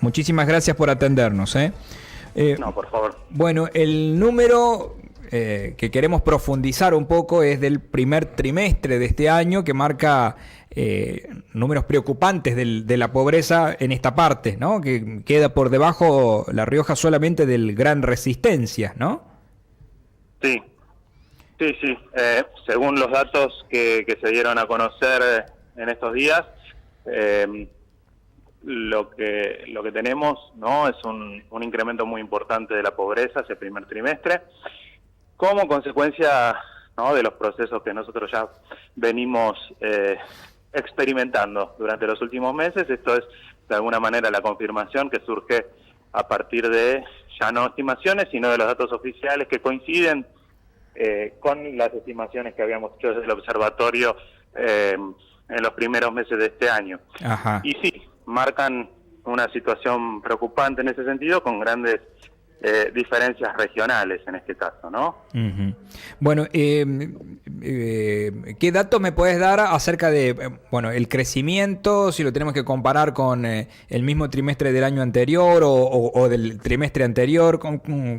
Muchísimas gracias por atendernos, ¿eh? No, por favor. Bueno, el número que queremos profundizar un poco es del primer trimestre de este año, que marca números preocupantes de la pobreza en esta parte, ¿no? Que queda por debajo La Rioja solamente del Gran Resistencia, ¿no? Sí, sí. Según los datos que se dieron a conocer en estos días, lo que tenemos, ¿no?, es un incremento muy importante de la pobreza ese primer trimestre, como consecuencia, ¿no?, de los procesos que nosotros ya venimos experimentando durante los últimos meses. Esto es, de alguna manera, la confirmación que surge a partir de, ya no estimaciones, sino de los datos oficiales que coinciden con las estimaciones que habíamos hecho desde el observatorio en los primeros meses de este año. Ajá. Y sí, marcan una situación preocupante en ese sentido, con grandes diferencias regionales en este caso, ¿no? Uh-huh. Bueno, ¿qué datos me puedes dar acerca de, bueno, el crecimiento, si lo tenemos que comparar con el mismo trimestre del año anterior o del trimestre anterior?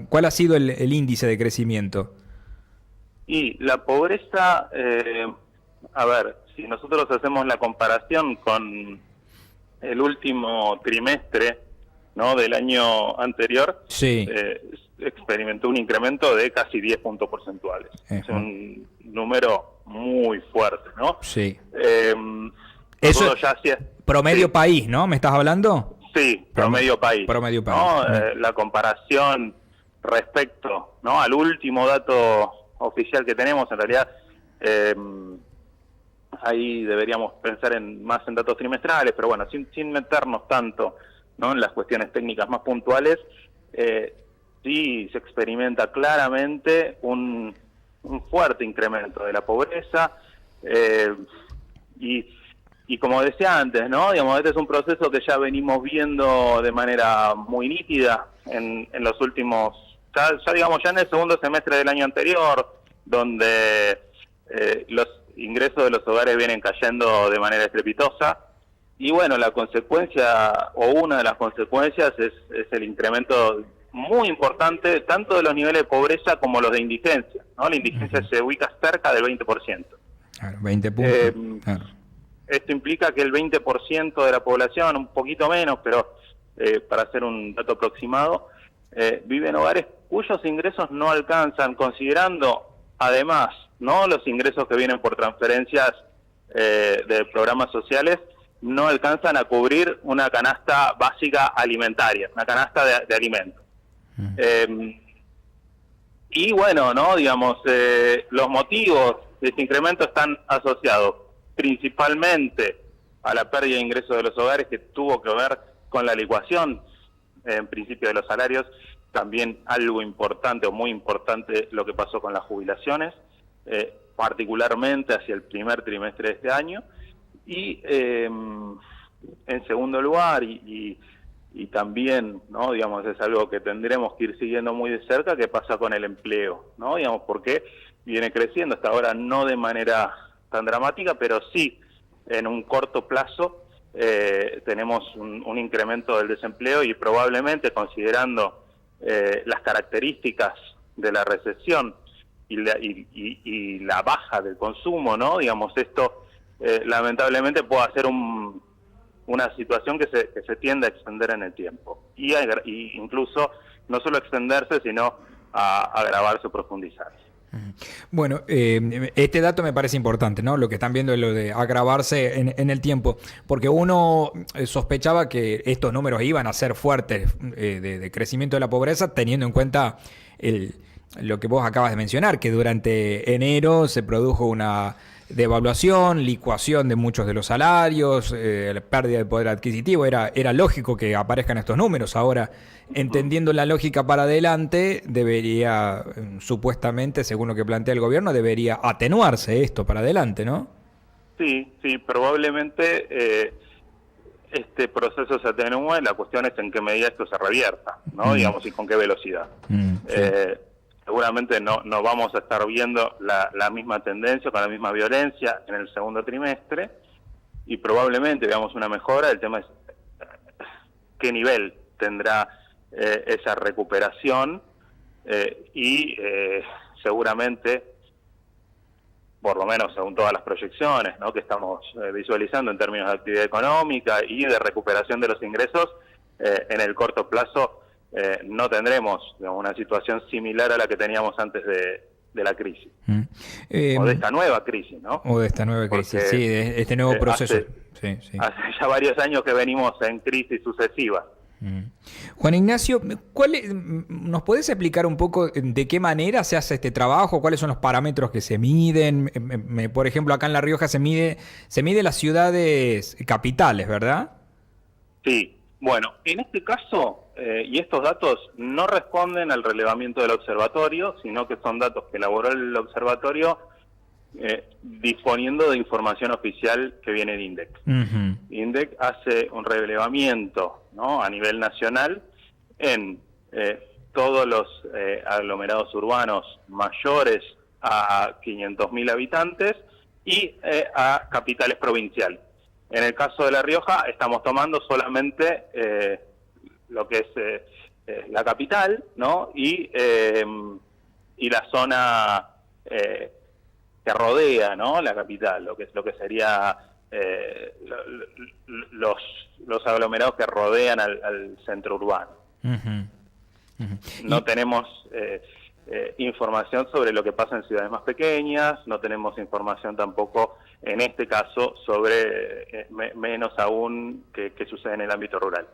¿Cuál ha sido el índice de crecimiento? Y la pobreza, a ver, si nosotros hacemos la comparación con el último trimestre, ¿no?, del año anterior, sí, experimentó un incremento de casi 10 puntos porcentuales. Es un número muy fuerte, ¿no? Sí. Eso ya hacía... Promedio sí. país, ¿no? ¿Me estás hablando? Sí, promedio país. Promedio país. ¿No? La comparación respecto, ¿no?, al último dato oficial que tenemos, en realidad, ahí deberíamos pensar más en datos trimestrales, pero bueno, sin meternos tanto, ¿no?, en las cuestiones técnicas más puntuales, sí se experimenta claramente un fuerte incremento de la pobreza, y como decía antes, ¿no?, digamos, este es un proceso que ya venimos viendo de manera muy nítida en los últimos, ya digamos, ya en el segundo semestre del año anterior, donde los ingresos de los hogares vienen cayendo de manera estrepitosa. Y bueno, la consecuencia, o una de las consecuencias, es el incremento muy importante, tanto de los niveles de pobreza como los de indigencia, ¿no? La indigencia se ubica cerca del 20%. Claro, 20 puntos. Claro. Esto implica que el 20% de la población, un poquito menos, pero para hacer un dato aproximado, vive en hogares cuyos ingresos no alcanzan, considerando además, ¿no?, los ingresos que vienen por transferencias de programas sociales, no alcanzan a cubrir una canasta básica alimentaria, una canasta de alimentos. Y bueno, ¿no?, digamos, los motivos de este incremento están asociados principalmente a la pérdida de ingresos de los hogares, que tuvo que ver con la licuación, en principio, de los salarios. También algo importante, o muy importante, lo que pasó con las jubilaciones, particularmente hacia el primer trimestre de este año. Y en segundo lugar, y también, ¿no?, digamos, es algo que tendremos que ir siguiendo muy de cerca, qué pasa con el empleo, ¿no?, digamos, porque viene creciendo hasta ahora, no de manera tan dramática, pero sí en un corto plazo tenemos un incremento del desempleo, y probablemente, considerando las características de la recesión y la baja del consumo, ¿no?, digamos, esto lamentablemente puede ser una situación que se tiende a extender en el tiempo, y incluso no solo extenderse, sino a agravarse o profundizarse. Bueno, este dato me parece importante, ¿no? Lo que están viendo es lo de agravarse en el tiempo, porque uno sospechaba que estos números iban a ser fuertes de crecimiento de la pobreza, teniendo en cuenta lo que vos acabas de mencionar, que durante enero se produjo una devaluación, licuación de muchos de los salarios, la pérdida de poder adquisitivo. Era lógico que aparezcan estos números. Ahora, entendiendo la lógica para adelante, debería, supuestamente, según lo que plantea el gobierno, debería atenuarse esto para adelante, ¿no? Sí, probablemente este proceso se atenúe. La cuestión es en qué medida esto se revierta, ¿no? Digamos, y con qué velocidad. Sí. Seguramente no vamos a estar viendo la misma tendencia, con la misma violencia en el segundo trimestre, y probablemente veamos una mejora. El tema es qué nivel tendrá esa recuperación y seguramente, por lo menos según todas las proyecciones, ¿no?, que estamos visualizando en términos de actividad económica y de recuperación de los ingresos, en el corto plazo no tendremos, digamos, una situación similar a la que teníamos antes de la crisis. O de esta nueva crisis, ¿no? O de esta nueva crisis, porque, sí, de este nuevo proceso. Hace ya varios años que venimos en crisis sucesivas. Juan Ignacio, ¿nos podés explicar un poco de qué manera se hace este trabajo? ¿Cuáles son los parámetros que se miden? Por ejemplo, acá en La Rioja se mide las ciudades capitales, ¿verdad? Sí, bueno, en este caso, y estos datos no responden al relevamiento del observatorio, sino que son datos que elaboró el observatorio disponiendo de información oficial que viene de INDEC. INDEC hace un relevamiento, ¿no?, a nivel nacional en todos los aglomerados urbanos mayores a 500.000 habitantes y a capitales provinciales. En el caso de La Rioja estamos tomando solamente lo que es la capital, ¿no?, y la zona que rodea, ¿no?, la capital, lo que sería los aglomerados que rodean al centro urbano. No tenemos información sobre lo que pasa en ciudades más pequeñas, no tenemos información tampoco, en este caso, sobre menos aún que sucede en el ámbito rural.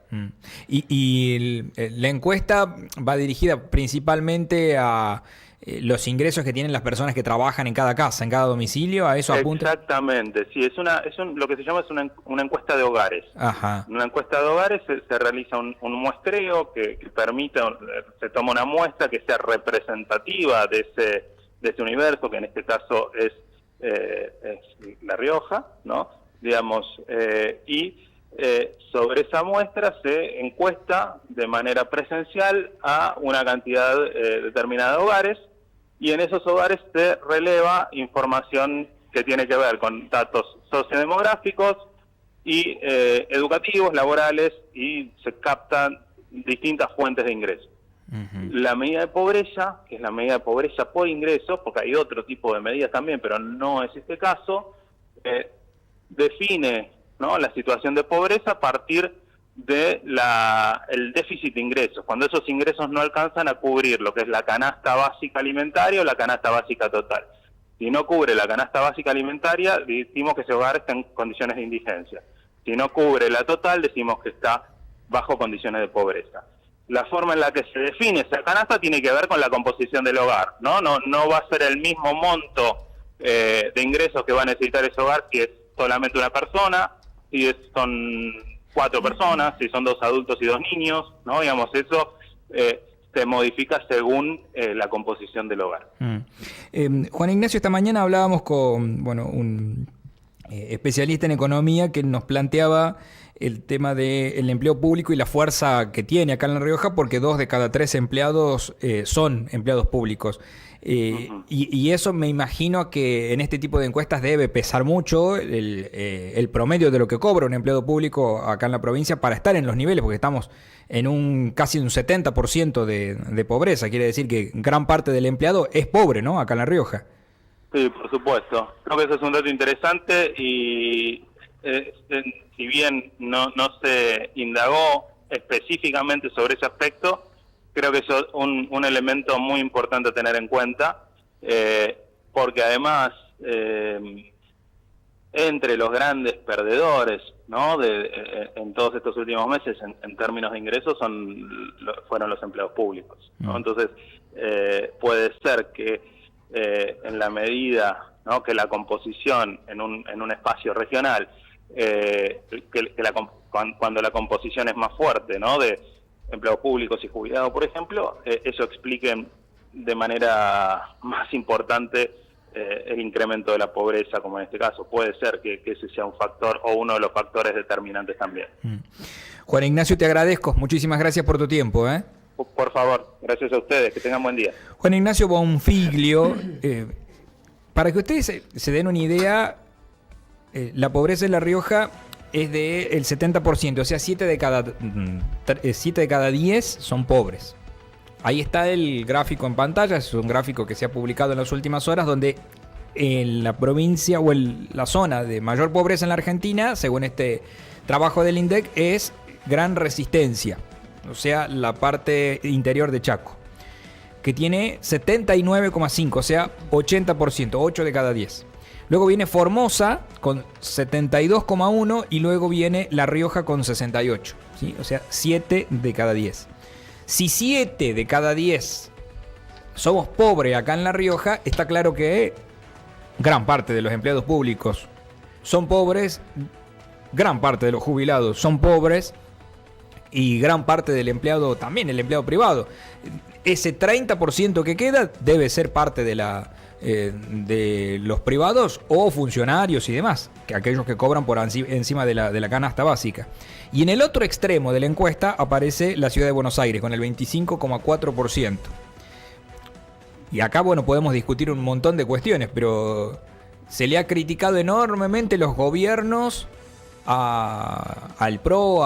Y la encuesta va dirigida principalmente a los ingresos que tienen las personas que trabajan en cada casa, en cada domicilio, ¿a eso apunta? Exactamente, sí, lo que se llama es una encuesta de hogares. Ajá. En una encuesta de hogares se realiza un muestreo que permite, se toma una muestra que sea representativa de ese universo, que en este caso es La Rioja, ¿no?, digamos, y sobre esa muestra se encuesta de manera presencial a una cantidad determinada de hogares, y en esos hogares se releva información que tiene que ver con datos sociodemográficos y educativos, laborales, y se captan distintas fuentes de ingresos. La medida de pobreza, que es la medida de pobreza por ingresos, porque hay otro tipo de medidas también, pero no es este caso, define, ¿no?, la situación de pobreza a partir de el déficit de ingresos, cuando esos ingresos no alcanzan a cubrir lo que es la canasta básica alimentaria o la canasta básica total. Si no cubre la canasta básica alimentaria, decimos que ese hogar está en condiciones de indigencia. Si no cubre la total, decimos que está bajo condiciones de pobreza. La forma en la que se define esa canasta tiene que ver con la composición del hogar, ¿no? No va a ser el mismo monto de ingresos que va a necesitar ese hogar si es solamente una persona, si son 4 personas, si son 2 adultos y 2 niños, ¿no? Digamos, eso se modifica según la composición del hogar. Juan Ignacio, esta mañana hablábamos con un especialista en economía que nos planteaba el tema del empleo público y la fuerza que tiene acá en La Rioja, porque 2 de cada 3 empleados son empleados públicos. Y eso me imagino que en este tipo de encuestas debe pesar mucho el promedio de lo que cobra un empleado público acá en la provincia para estar en los niveles, porque estamos en casi un 70% de pobreza. Quiere decir que gran parte del empleado es pobre, ¿no?, acá en La Rioja. Sí, por supuesto. Creo que eso es un dato interesante y si bien no se indagó específicamente sobre ese aspecto, creo que eso es un elemento muy importante a tener en cuenta, porque además entre los grandes perdedores, ¿no?, en todos estos últimos meses en términos de ingresos fueron los empleados públicos, ¿no? Entonces puede ser que en la medida, ¿no?, que la composición en un espacio regional, cuando la composición es más fuerte, ¿no?, de empleados públicos y jubilados, por ejemplo, eso explique de manera más importante el incremento de la pobreza, como en este caso. Puede ser que ese sea un factor o uno de los factores determinantes también. Juan Ignacio, te agradezco. Muchísimas gracias por tu tiempo. Por favor, gracias a ustedes. Que tengan buen día. Juan Ignacio Bonfiglio, para que ustedes se den una idea, la pobreza en La Rioja es del 70%, o sea, 7 de cada 10 son pobres. Ahí está el gráfico en pantalla, es un gráfico que se ha publicado en las últimas horas, donde en la provincia o la zona de mayor pobreza en la Argentina, según este trabajo del INDEC, es Gran Resistencia, o sea, la parte interior de Chaco, que tiene 79,5, o sea, 80%, 8 de cada 10. Luego viene Formosa con 72,1 y luego viene La Rioja con 68, ¿sí? O sea, 7 de cada 10. Si 7 de cada 10 somos pobres acá en La Rioja, está claro que gran parte de los empleados públicos son pobres, gran parte de los jubilados son pobres y gran parte del empleado también, el empleado privado. Ese 30% que queda debe ser parte de los privados o funcionarios y demás, que aquellos que cobran por encima de la canasta básica. Y en el otro extremo de la encuesta aparece la ciudad de Buenos Aires con el 25,4%. Y acá, bueno, podemos discutir un montón de cuestiones, pero se le ha criticado enormemente los gobiernos al PRO,